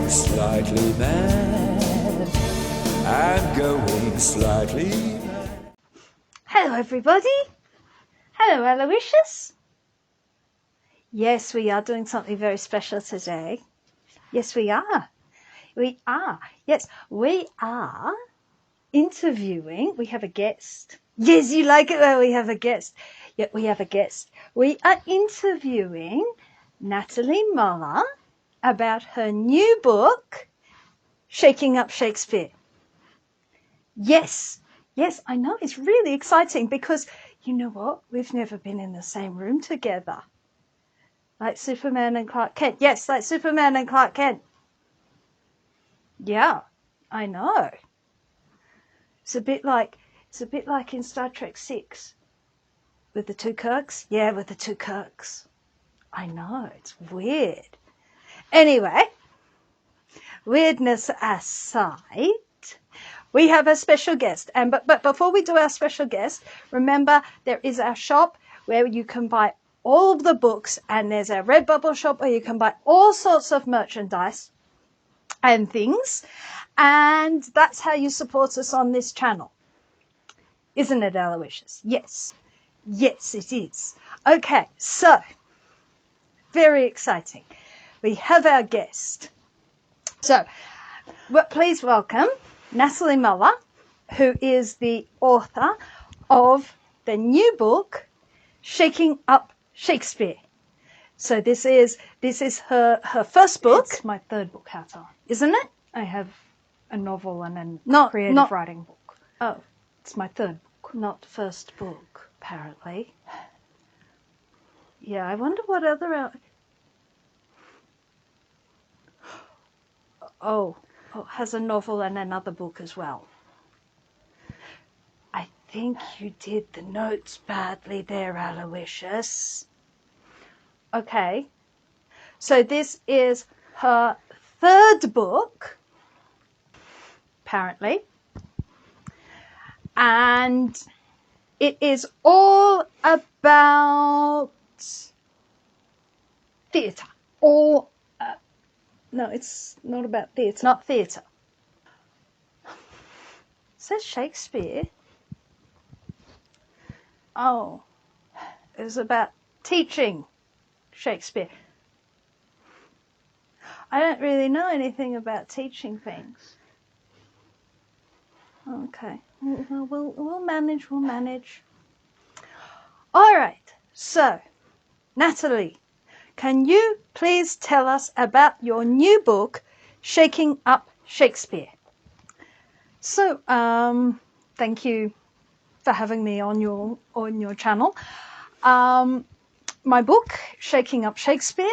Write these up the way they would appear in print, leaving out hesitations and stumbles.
slightly mad. I'm going slightly mad. Hello everybody. Hello Aloysius. Yes, we are doing something very special today. Yes, we are. Yes, we are interviewing. We have a guest. Yes, you like it when we have a guest. Yeah, we have a guest. We are interviewing Natalie Muller about her new book, Shaking Up Shakespeare. Yes, I know. It's really exciting because, you know what? We've never been in the same room together. Like Superman and Clark Kent. Yes, like Superman and Clark Kent. Yeah, I know. It's a bit like in Star Trek 6 with the two Kirks. Yeah, with the two Kirks. I know, it's weird. Anyway, weirdness aside, we have a special guest. But before we do our special guest, remember there is our shop where you can buy all of the books, and there's our Redbubble shop where you can buy all sorts of merchandise and things. And that's how you support us on this channel. Isn't it, Aloysius? Yes. Yes, it is. Okay, so very exciting. We have our guest. So, please welcome Natalie Muller, who is the author of the new book, Shaking Up Shakespeare. So this is her first book. It's my third book, Hatter. Isn't it? I have a novel and a creative writing book. Oh, It's my third book. not first book, apparently. Yeah, I wonder what other... has a novel and another book as well. I think you did the notes badly there, Aloysius. Okay. So this is her third book, apparently. And it is all about theatre. No, it's not about theatre. It's not theatre. It says Shakespeare. Oh, it was about teaching Shakespeare. I don't really know anything about teaching things. Okay, we'll manage. All right, so, Natalie, can you please tell us about your new book, Shaking Up Shakespeare? So, thank you for having me on your channel. My book, Shaking Up Shakespeare.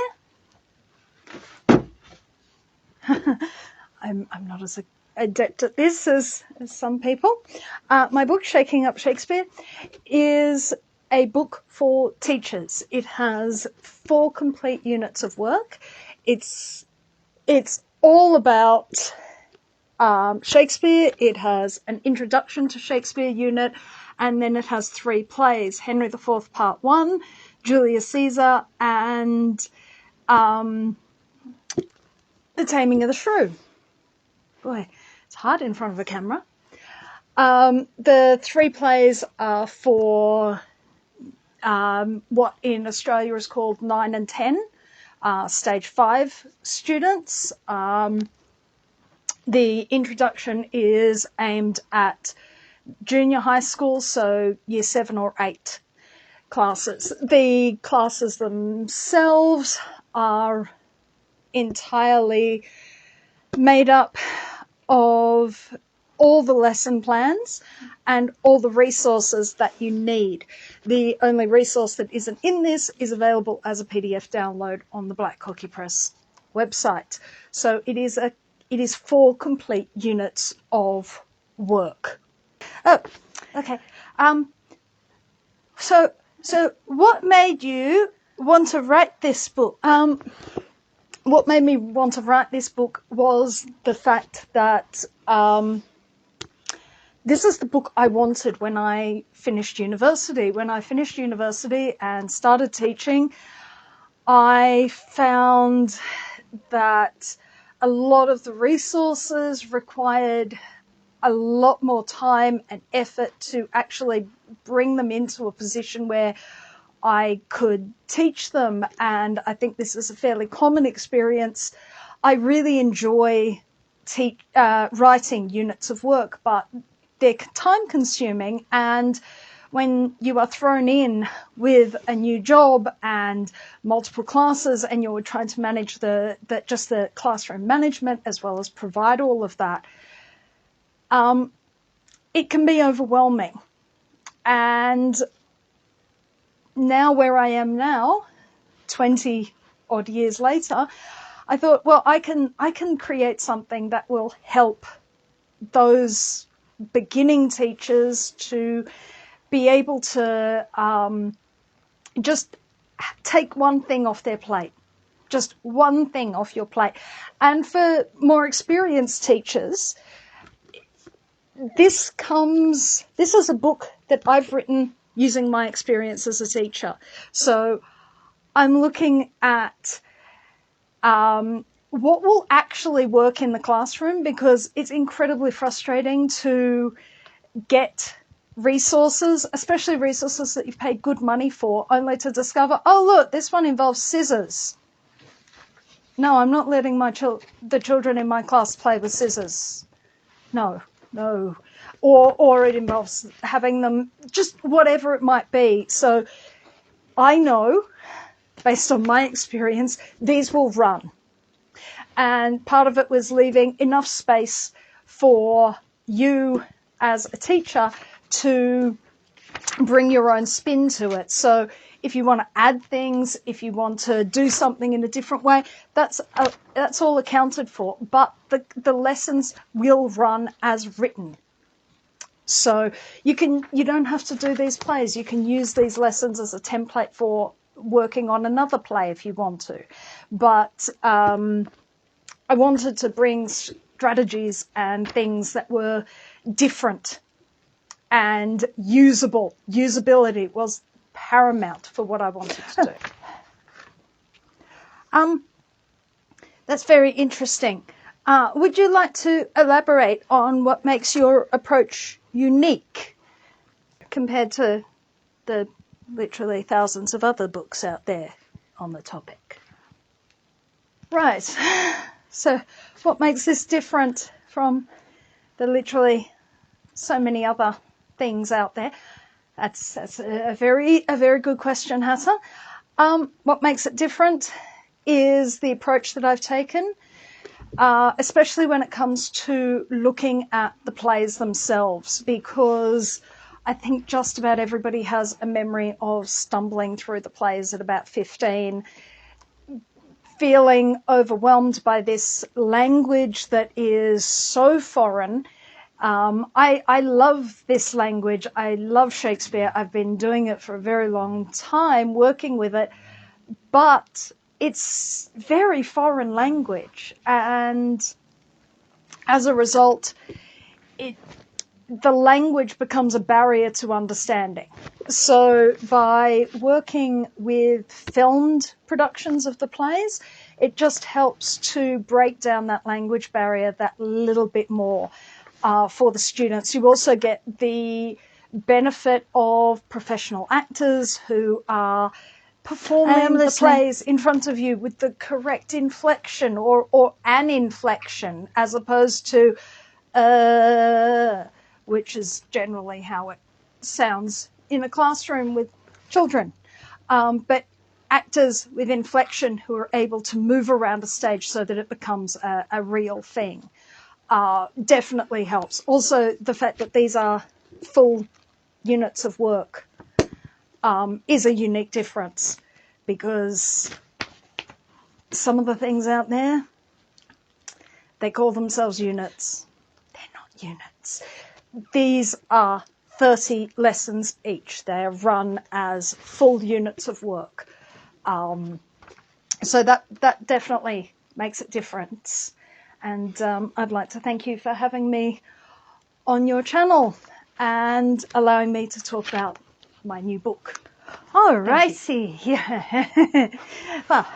I'm not as adept at this as some people. My book, Shaking Up Shakespeare, is a book for teachers. It has 4 complete units of work. It's all about Shakespeare. It has an introduction to Shakespeare unit, and then it has 3 plays: Henry IV Part 1, Julius Caesar, and The Taming of the Shrew. Boy, it's hard in front of a camera. The 3 plays are for what in Australia is called 9 and 10, stage 5 students. The introduction is aimed at junior high school, so year 7 or 8 classes. The classes themselves are entirely made up of all the lesson plans and all the resources that you need. The only resource that isn't in this is available as a PDF download on the Black Cockie Press website. So it is 4 complete units of work. Oh, okay. So what made you want to write this book? What made me want to write this book was the fact that this is the book I wanted when I finished university. When I finished university and started teaching, I found that a lot of the resources required a lot more time and effort to actually bring them into a position where I could teach them. And I think this is a fairly common experience. I really enjoy writing units of work, but they're time consuming. And when you are thrown in with a new job and multiple classes and you're trying to manage just the classroom management as well as provide all of that, it can be overwhelming. And now where I am now, 20 odd years later, I thought, well, I can create something that will help those beginning teachers to be able to just take one thing off their plate, just one thing off your plate. And for more experienced teachers, this is a book that I've written using my experience as a teacher. So I'm looking at what will actually work in the classroom, because it's incredibly frustrating to get resources, especially resources that you've paid good money for, only to discover, oh, look, this one involves scissors. No, I'm not letting the children in my class play with scissors. No. Or it involves having them, just whatever it might be. So I know, based on my experience, these will run. And part of it was leaving enough space for you as a teacher to bring your own spin to it. So if you want to add things, if you want to do something in a different way, that's all accounted for. But the lessons will run as written. So you don't have to do these plays. You can use these lessons as a template for working on another play if you want to. But I wanted to bring strategies and things that were different and usable. Usability was paramount for what I wanted to do. That's very interesting. Would you like to elaborate on what makes your approach unique compared to the literally thousands of other books out there on the topic? Right. So what makes this different from the literally so many other things out there? That's a very good question, Hassan. What makes it different is the approach that I've taken, especially when it comes to looking at the plays themselves, because I think just about everybody has a memory of stumbling through the plays at about 15, feeling overwhelmed by this language that is so foreign. I love this language. I love Shakespeare. I've been doing it for a very long time, working with it, but it's very foreign language, and as a result, the language becomes a barrier to understanding. So by working with filmed productions of the plays, it just helps to break down that language barrier that little bit more for the students. You also get the benefit of professional actors who are performing the plays in front of you with the correct inflection or an inflection, as opposed to which is generally how it sounds in a classroom with children. But actors with inflection who are able to move around a stage so that it becomes a real thing definitely helps. Also, the fact that these are full units of work is a unique difference, because some of the things out there, they call themselves units. They're not units. These are 30 lessons each. They are run as full units of work. So that definitely makes a difference. And I'd like to thank you for having me on your channel and allowing me to talk about my new book. All righty. Yeah. Well,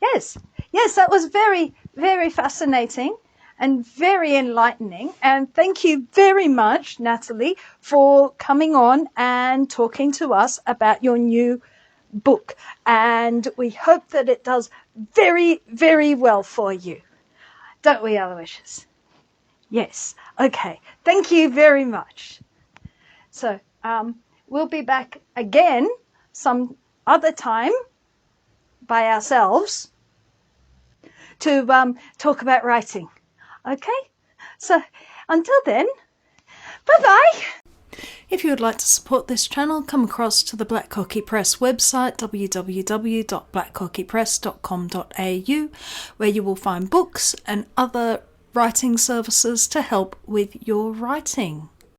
yes, Yes, that was very, very fascinating and very enlightening. And thank you very much, Natalie, for coming on and talking to us about your new book. And we hope that it does very, very well for you. Don't we, Aloysius? Yes. Okay. Thank you very much. So we'll be back again some other time by ourselves to talk about writing. Okay? So until then, bye-bye. If you would like to support this channel, come across to the Black Cockie Press website, www.blackcockiepress.com.au, where you will find books and other writing services to help with your writing.